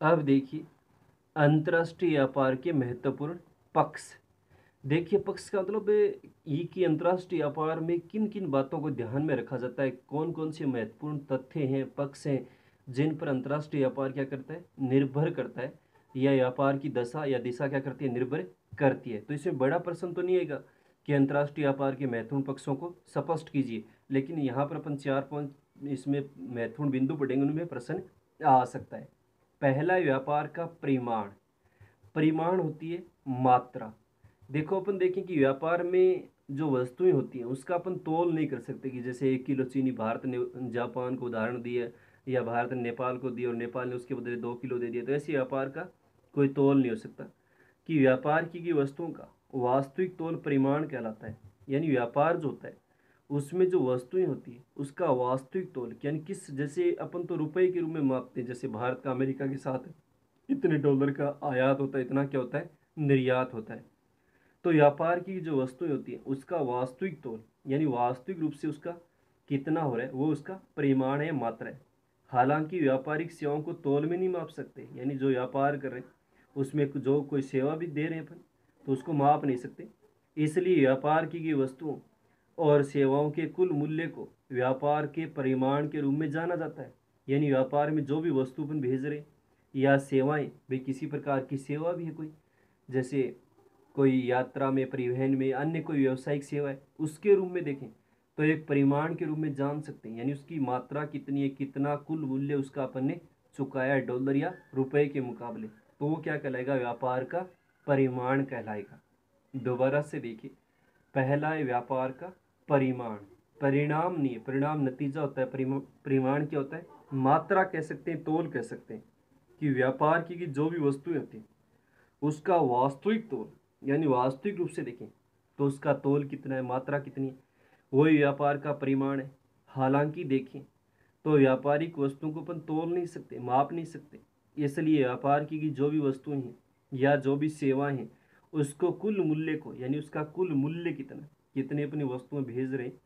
अब देखिए अंतर्राष्ट्रीय व्यापार के महत्वपूर्ण पक्ष। देखिए पक्ष का मतलब ये कि अंतर्राष्ट्रीय व्यापार में किन किन बातों को ध्यान में रखा जाता है, कौन कौन से महत्वपूर्ण तथ्य हैं, पक्ष हैं जिन पर अंतर्राष्ट्रीय व्यापार क्या करता है, निर्भर करता है, या व्यापार की दशा या दिशा क्या करती है, निर्भर करती है। तो इसमें बड़ा प्रश्न तो नहीं आएगा कि अंतर्राष्ट्रीय व्यापार के महत्वपूर्ण पक्षों को स्पष्ट कीजिए, लेकिन यहाँ पर अपन 4 5 इसमें महत्वपूर्ण बिंदु पढ़ेंगे, उनमें प्रश्न आ सकता है। पहला, व्यापार का परिमाण। परिमाण होती है मात्रा। देखो अपन देखें कि व्यापार में जो वस्तुएं होती हैं उसका अपन तोल नहीं कर सकते, कि जैसे 1 किलो चीनी भारत ने जापान को उदाहरण दिया, या भारत ने नेपाल को दिया और नेपाल ने उसके बदले 2 किलो दे दिया, तो ऐसे व्यापार का कोई तोल नहीं हो सकता। कि व्यापार की वस्तुओं का वास्तविक तोल परिमाण कहलाता है। यानी व्यापार जो होता है उसमें जो वस्तुएं होती है उसका वास्तविक तोल, यानी किस, जैसे अपन तो रुपए के रूप में मापते हैं, जैसे भारत का अमेरिका के साथ इतने डॉलर का आयात होता है, इतना क्या होता है, निर्यात होता है। तो व्यापार की जो वस्तुएं होती है उसका वास्तविक तोल, यानी वास्तविक रूप से उसका कितना हो रहा है, वो उसका परिमाण है, मात्रा है। हालांकि व्यापारिक सेवाओं को तोल में नहीं माप सकते, यानी जो व्यापार कर रहे हैं उसमें जो कोई सेवा भी दे रहे हैं अपन, तो उसको माप नहीं सकते। इसलिए व्यापार की गई वस्तुओं और सेवाओं के कुल मूल्य को व्यापार के परिमाण के रूप में जाना जाता है। यानी व्यापार में जो भी वस्तु अपन भेज रहे हैं या सेवाएं, भाई किसी प्रकार की सेवा भी है कोई, जैसे कोई यात्रा में, परिवहन में, अन्य कोई व्यावसायिक सेवा है, उसके रूप में देखें तो एक परिमाण के रूप में जान सकते हैं, यानी उसकी मात्रा कितनी है, कितना कुल मूल्य उसका अपन ने चुकाया है डॉलर या रुपए के मुकाबले, तो वो क्या कहलाएगा, व्यापार का परिमाण कहलाएगा। दोबारा से देखिए, पहला है व्यापार का परिमाण। परिणाम नहीं है, परिणाम नतीजा होता है, परिमाण क्या होता है, मात्रा कह सकते हैं, तोल कह सकते हैं। कि व्यापार की जो भी वस्तुएं होती हैं उसका वास्तविक तोल, यानी वास्तविक रूप से देखें तो उसका तोल कितना है, मात्रा कितनी है, वही व्यापार का परिमाण है। हालांकि देखें तो व्यापारिक वस्तुओं को अपन तोल नहीं सकते, माप नहीं सकते, इसलिए व्यापार की जो भी वस्तुएं हैं या जो भी सेवाएं हैं उसको कुल मूल्य को, यानी उसका कुल मूल्य कितना, कितने अपनी वस्तुएं भेज रहे हैं,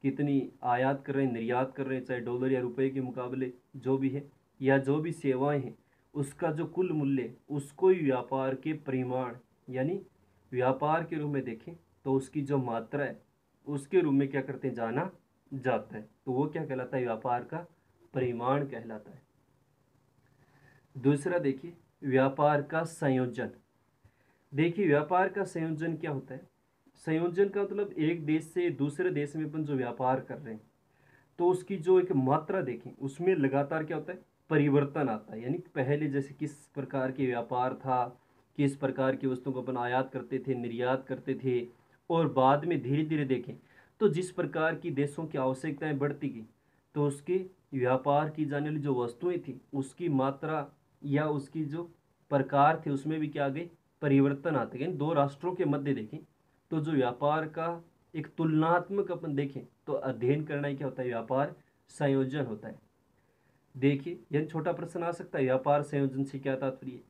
कितनी आयात कर रहे हैं, निर्यात कर रहे हैं, चाहे डॉलर या रुपए के मुकाबले जो भी है, या जो भी सेवाएं हैं, उसका जो कुल मूल्य है उसको ही व्यापार के परिमाण, यानी व्यापार के रूप में देखें तो उसकी जो मात्रा है उसके रूप में क्या करते हैं, जाना जाता है। तो वो क्या कहलाता है, व्यापार का परिमाण कहलाता है। दूसरा देखिए, व्यापार का संयोजन। देखिए व्यापार का संयोजन क्या होता है, संयोजन का मतलब एक देश से दूसरे देश में अपन जो व्यापार कर रहे हैं तो उसकी जो एक मात्रा देखें उसमें लगातार क्या होता है, परिवर्तन आता है। यानी पहले जैसे किस प्रकार के व्यापार था, किस प्रकार की वस्तुओं को अपन आयात करते थे, निर्यात करते थे, और बाद में धीरे धीरे देखें तो जिस प्रकार की देशों की आवश्यकताएं बढ़ती गई तो उसके व्यापार की जाने वाली जो वस्तुएं थी उसकी मात्रा या उसकी जो प्रकार थे उसमें भी क्या आ गए, परिवर्तन आते गए। दो राष्ट्रों के मध्य देखें तो जो व्यापार का एक तुलनात्मक अपन देखें तो अध्ययन करना ही क्या होता है, व्यापार संयोजन होता है। देखिए यह छोटा प्रश्न आ सकता है, व्यापार संयोजन से क्या तात्पर्य है,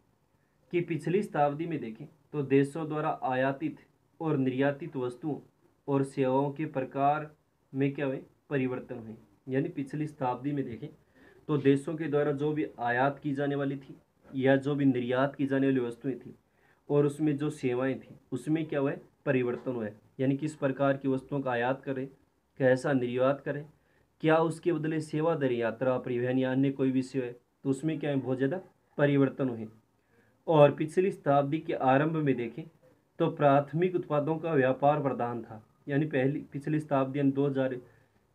कि पिछली शताब्दी में देखें तो देशों द्वारा आयातित और निर्यातित वस्तुओं और सेवाओं के प्रकार में क्या हुए, परिवर्तन हुए। यानी पिछली शताब्दी में देखें तो देशों के द्वारा जो भी आयात की जाने वाली थी या जो भी निर्यात की जाने वाली वस्तुएं थी और उसमें जो सेवाएं थी उसमें क्या हुआ है, परिवर्तन हुआ है। यानी किस प्रकार की वस्तुओं का आयात करें, कैसा निर्यात करें, क्या उसके बदले सेवा दे, यात्रा, परिवहन या अन्य कोई भी सेवा है, तो उसमें क्या है, बहुत ज़्यादा परिवर्तन हुए। और पिछली शताब्दी के आरंभ में देखें तो प्राथमिक उत्पादों का व्यापार प्रधान था। यानी पहली पिछली शताब्दी यानी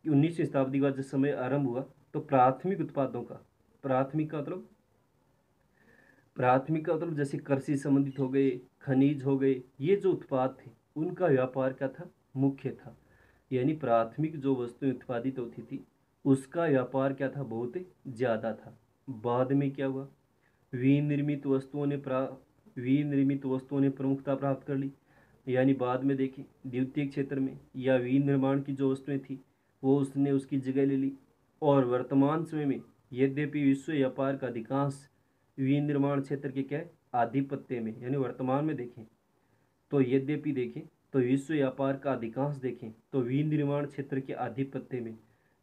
19वीं शताब्दी का जब समय आरंभ हुआ तो प्राथमिक उत्पादों का, प्राथमिक का मतलब जैसे कृषि संबंधित हो गए, खनिज हो गए, ये जो उत्पाद थे उनका व्यापार क्या था, मुख्य था। यानी प्राथमिक जो वस्तुएं उत्पादित होती थी उसका व्यापार क्या था, बहुत ज़्यादा था। बाद में क्या हुआ, विनिर्मित वस्तुओं ने प्रमुखता प्राप्त कर ली। यानी बाद में देखें द्वितीय क्षेत्र में या विनिर्माण की जो वस्तुएं थी वो उसने उसकी जगह ले ली। और वर्तमान समय में यद्यपि विश्व व्यापार का अधिकांश विनिर्माण क्षेत्र के क्या है, आधिपत्य में, यानी वर्तमान में देखें तो यद्यपि देखें तो विश्व व्यापार का अधिकांश देखें तो विनिर्माण क्षेत्र के आधिपत्य में,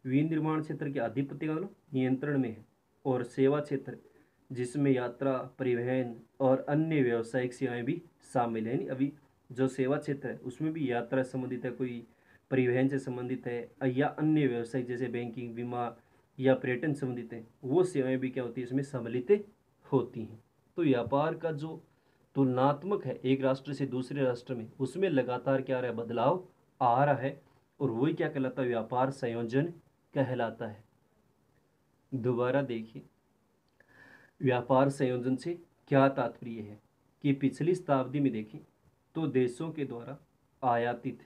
विनिर्माण क्षेत्र के आधिपत्य का मतलब नियंत्रण में है। और सेवा क्षेत्र जिसमें यात्रा, परिवहन और अन्य व्यावसायिक सेवाएं भी शामिल हैं। यानी अभी जो सेवा क्षेत्र है उसमें भी यात्रा से संबंधित है, कोई परिवहन से संबंधित है, या अन्य व्यावसायिक जैसे बैंकिंग, बीमा या पर्यटन संबंधित है, वो सेवाएं भी क्या होती है इसमें सम्मिलित होती हैं। तो व्यापार का जो तुलनात्मक है एक राष्ट्र से दूसरे राष्ट्र में, उसमें लगातार क्या आ रहा है, बदलाव आ रहा है, और वही क्या कहलाता है, व्यापार संयोजन कहलाता है। दोबारा देखिए, व्यापार संयोजन से क्या तात्पर्य है कि पिछली शताब्दी में देखें तो देशों के द्वारा आयातित,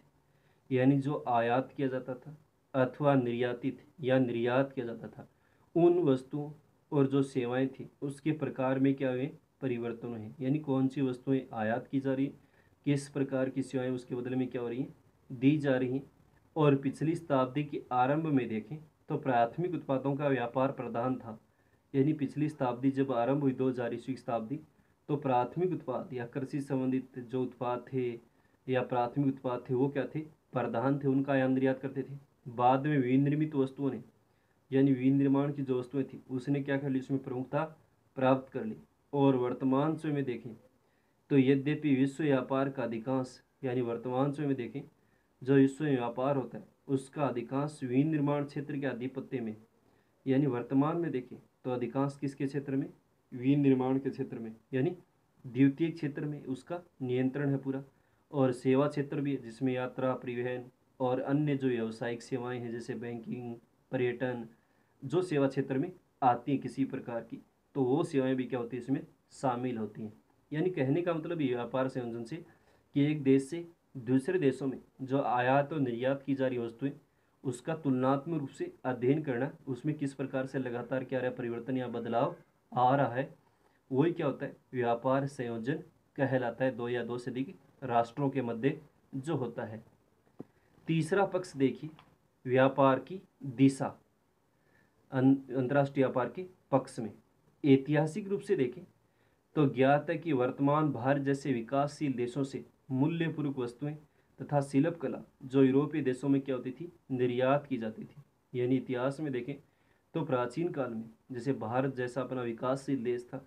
यानी जो आयात किया जाता था, अथवा निर्यातित या निर्यात किया जाता था, उन वस्तुओं और जो सेवाएं थी उसके प्रकार में क्या हुए, परिवर्तन हुए। यानी कौन सी वस्तुएं आयात की जा रही, किस प्रकार की सेवाएं उसके बदले में क्या हो रही हैं, दी जा रही हैं। और पिछली शताब्दी के आरंभ में देखें तो प्राथमिक उत्पादों का व्यापार प्रधान था। यानी पिछली शताब्दी जब आरंभ हुई 2000 ईस्वी शताब्दी, तो प्राथमिक उत्पाद या कृषि संबंधित जो उत्पाद थे या प्राथमिक उत्पाद थे वो क्या थे, प्रधान थे, उनका आयात निर्यात करते थे। बाद में विनिर्मित वस्तुओं ने, यानी विनिर्माण की जो वस्तुएं थी उसने क्या कर ली, उसमें प्रमुखता प्राप्त कर ली। और वर्तमान समय में देखें तो यद्यपि विश्व व्यापार का अधिकांश, यानी वर्तमान समय में देखें जो विश्व में व्यापार होता है उसका अधिकांश विनिर्माण क्षेत्र के आधिपत्य में, यानी वर्तमान में देखें तो अधिकांश किसके क्षेत्र में, विनिर्माण के क्षेत्र में, यानी द्वितीय क्षेत्र में उसका नियंत्रण है पूरा। और सेवा क्षेत्र भी है जिसमें यात्रा, परिवहन और अन्य जो व्यावसायिक सेवाएं हैं जैसे बैंकिंग, पर्यटन, जो सेवा क्षेत्र में आती हैं किसी प्रकार की, तो वो सेवाएं भी क्या होती है इसमें शामिल होती हैं। यानी कहने का मतलब ये व्यापार संयोजन से कि एक देश से दूसरे देशों में जो आयात और निर्यात की जा रही वस्तुएं, उसका तुलनात्मक रूप से अध्ययन करना, उसमें किस प्रकार से लगातार क्या रहा है, परिवर्तन या बदलाव आ रहा है, वही क्या होता है, व्यापार संयोजन कहलाता है। दो या दो से अधिक राष्ट्रों के मध्य जो होता है। तीसरा पक्ष देखिए, व्यापार की दिशा, अंतर्राष्ट्रीय व्यापार के पक्ष में ऐतिहासिक रूप से देखें तो ज्ञात है कि वर्तमान भारत जैसे विकासशील देशों से मूल्यपूर्वक वस्तुएं तथा शिल्प कला जो यूरोपीय देशों में क्या होती थी, निर्यात की जाती थी। यानी इतिहास में देखें तो प्राचीन काल में जैसे भारत जैसा अपना विकासशील देश था,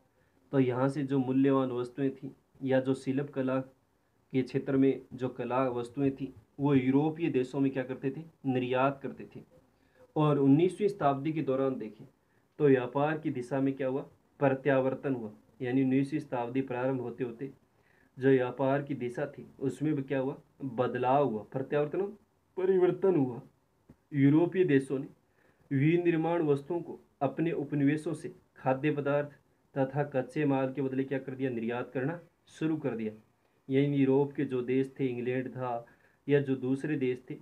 तो यहाँ से जो मूल्यवान वस्तुएं थी या जो शिल्प कला के क्षेत्र में जो कला वस्तुएं थी वो यूरोपीय देशों में क्या करते थे, निर्यात करते थे। और 19वीं शताब्दी के दौरान देखें तो व्यापार की दिशा में क्या हुआ, प्रत्यावर्तन हुआ। यानी 19वीं शताब्दी प्रारंभ होते होते जो व्यापार की दिशा थी उसमें भी क्या हुआ, बदलाव हुआ, प्रत्यावर्तन, परिवर्तन हुआ। यूरोपीय देशों ने विनिर्माण वस्तुओं को अपने उपनिवेशों से खाद्य पदार्थ तथा कच्चे माल के बदले क्या कर दिया, निर्यात करना शुरू कर दिया। यानी यूरोप के जो देश थे, इंग्लैंड था या जो दूसरे देश थे,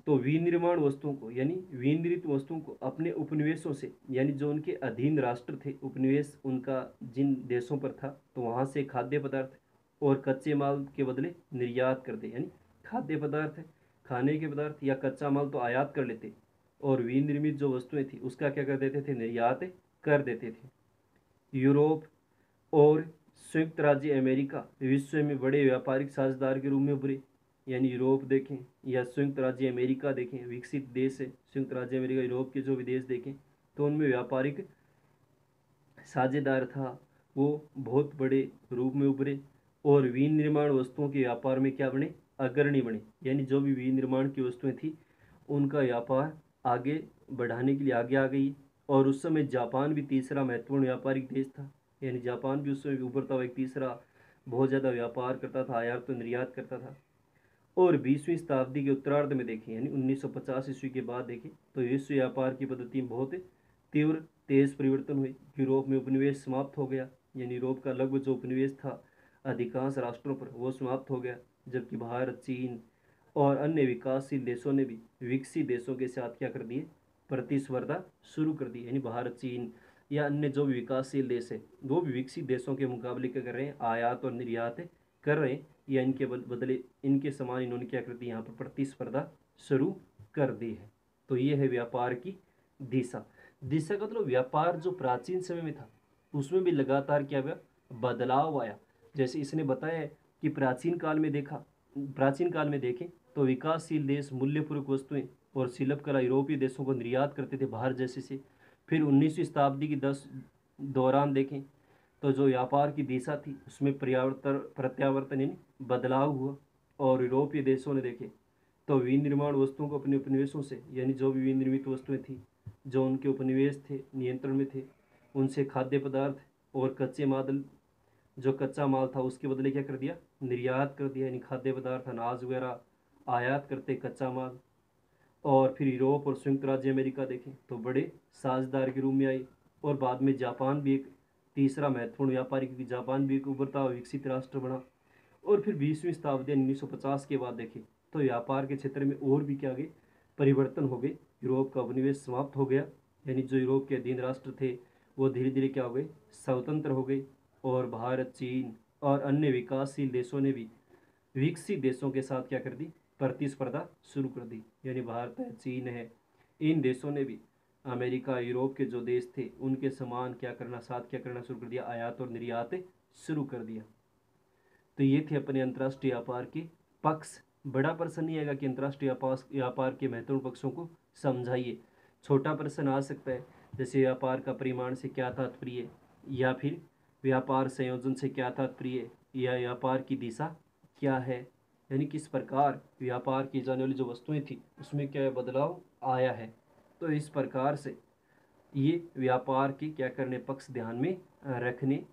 तो विनिर्माण वस्तुओं को यानी विनिर्मित वस्तुओं को अपने उपनिवेशों से, यानी जो उनके अधीन राष्ट्र थे, उपनिवेश उनका जिन देशों पर था, तो वहाँ से खाद्य पदार्थ और कच्चे माल के बदले निर्यात करते। यानी खाद्य पदार्थ, खाने के पदार्थ या कच्चा माल तो आयात कर लेते, और विनिर्मित जो वस्तुएं थी उसका क्या कर देते थे, निर्यात कर देते थे। यूरोप और संयुक्त राज्य अमेरिका विश्व में बड़े व्यापारिक साझेदार के रूप में उभरे। यानी यूरोप देखें या संयुक्त राज्य अमेरिका देखें, विकसित देश है संयुक्त राज्य अमेरिका, यूरोप के जो विदेश देखें तो उनमें व्यापारिक साझेदार था, वो बहुत बड़े रूप में उभरे और विनिर्माण वस्तुओं के व्यापार में क्या बने, अग्रणी बने। यानी जो भी विनिर्माण की वस्तुएं थी उनका व्यापार आगे बढ़ाने के लिए आगे आ गई। और उस समय जापान भी तीसरा महत्वपूर्ण व्यापारिक देश था। यानी जापान भी उस समय उभरता हुआ एक तीसरा बहुत ज़्यादा व्यापार करता था, आयात तो निर्यात करता था। और 20वीं शताब्दी के उत्तरार्ध में देखें, यानी 1950 ईस्वी के बाद देखें तो विश्व व्यापार की पद्धति में बहुत तीव्र तेज परिवर्तन हुए। यूरोप में उपनिवेश समाप्त हो गया, यानी यूरोप का लगभग जो उपनिवेश था अधिकांश राष्ट्रों पर वो समाप्त हो गया, जबकि भारत, चीन और अन्य विकासशील देशों ने भी विकसित देशों के साथ क्या कर दिए, प्रतिस्पर्धा शुरू कर दी। यानी भारत, चीन या अन्य जो भी विकासशील देश है वो भी विकसित देशों के मुकाबले क्या कर रहे हैं, आयात और निर्यात कर रहे हैं, या इनके बदले इनके समान इन्होंने क्या कर दी, यहाँ पर प्रतिस्पर्धा शुरू कर दी है। तो ये है व्यापार की दिशा। दिशा का मतलब व्यापार जो प्राचीन समय में था उसमें भी लगातार क्या हुआ, बदलाव आया। जैसे इसने बताया है कि प्राचीन काल में देखें तो विकासशील देश मूल्यपूर्वक वस्तुएं और शिल्प कला यूरोपीय देशों को निर्यात करते थे बाहर जैसे से। फिर 19वीं शताब्दी की दौरान देखें तो जो व्यापार की दिशा थी उसमें प्रत्यावर्तन यानी बदलाव हुआ। और यूरोपीय देशों ने देखे तो विनिर्माण वस्तुओं को अपने उपनिवेशों से, यानी जो भी विनिर्मित वस्तुएं थी जो उनके उपनिवेश थे, नियंत्रण में थे, उनसे खाद्य पदार्थ और कच्चे माल, जो कच्चा माल था उसके बदले क्या कर दिया, निर्यात कर दिया। यानी खाद्य पदार्थ, अनाज वगैरह आयात करते, कच्चा माल। और फिर यूरोप और संयुक्त राज्य अमेरिका देखें तो बड़े साझेदार के रूप में आई। और बाद में जापान भी एक तीसरा महत्वपूर्ण व्यापारी, क्योंकि जापान भी एक उभरता हुआ विकसित राष्ट्र बना। और फिर 20वीं शताब्दी 1950 के बाद देखें तो व्यापार के क्षेत्र में और भी क्या गए, परिवर्तन हो गए। यूरोप का उपनिवेश समाप्त हो गया, यानी जो यूरोप के अधीन राष्ट्र थे वो धीरे धीरे क्या हो गए, स्वतंत्र हो गए। और भारत, चीन और अन्य विकासशील देशों ने भी विकसित देशों के साथ क्या कर दी, प्रतिस्पर्धा शुरू कर दी। यानी भारत है, चीन है, इन देशों ने भी अमेरिका, यूरोप के जो देश थे उनके समान क्या करना, साथ क्या करना शुरू कर दिया, आयात और निर्यात शुरू कर दिया। तो ये थे अपने अंतर्राष्ट्रीय व्यापार के पक्ष। बड़ा प्रश्न नहीं आएगा कि अंतर्राष्ट्रीय व्यापार के महत्वपूर्ण पक्षों को समझाइए। छोटा प्रश्न आ सकता है, जैसे व्यापार का परिमाण से क्या तात्पर्य, या फिर व्यापार संयोजन से क्या तात्पर्य, या व्यापार की दिशा क्या है, यानी किस प्रकार व्यापार की जाने वाली जो वस्तुएं थी उसमें क्या बदलाव आया है। तो इस प्रकार से ये व्यापार के क्या करने पक्ष ध्यान में रखने,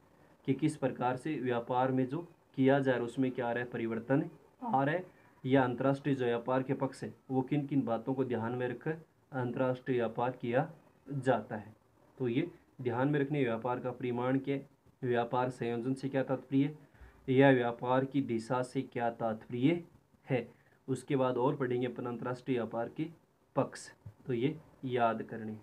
कि किस प्रकार से व्यापार में जो किया जा रहा है उसमें क्या आ रहा है, परिवर्तन आ रहा है, या अंतर्राष्ट्रीय जो व्यापार के पक्ष है वो किन किन बातों को ध्यान में रखकर अंतर्राष्ट्रीय व्यापार किया जाता है। तो ये ध्यान में रखने, व्यापार का परिमाण क्या है, व्यापार संयोजन से क्या तात्पर्य, या व्यापार की दिशा से क्या तात्पर्य है। उसके बाद और पढ़ेंगे अपन अंतर्राष्ट्रीय व्यापार के पक्ष। तो ये याद करने।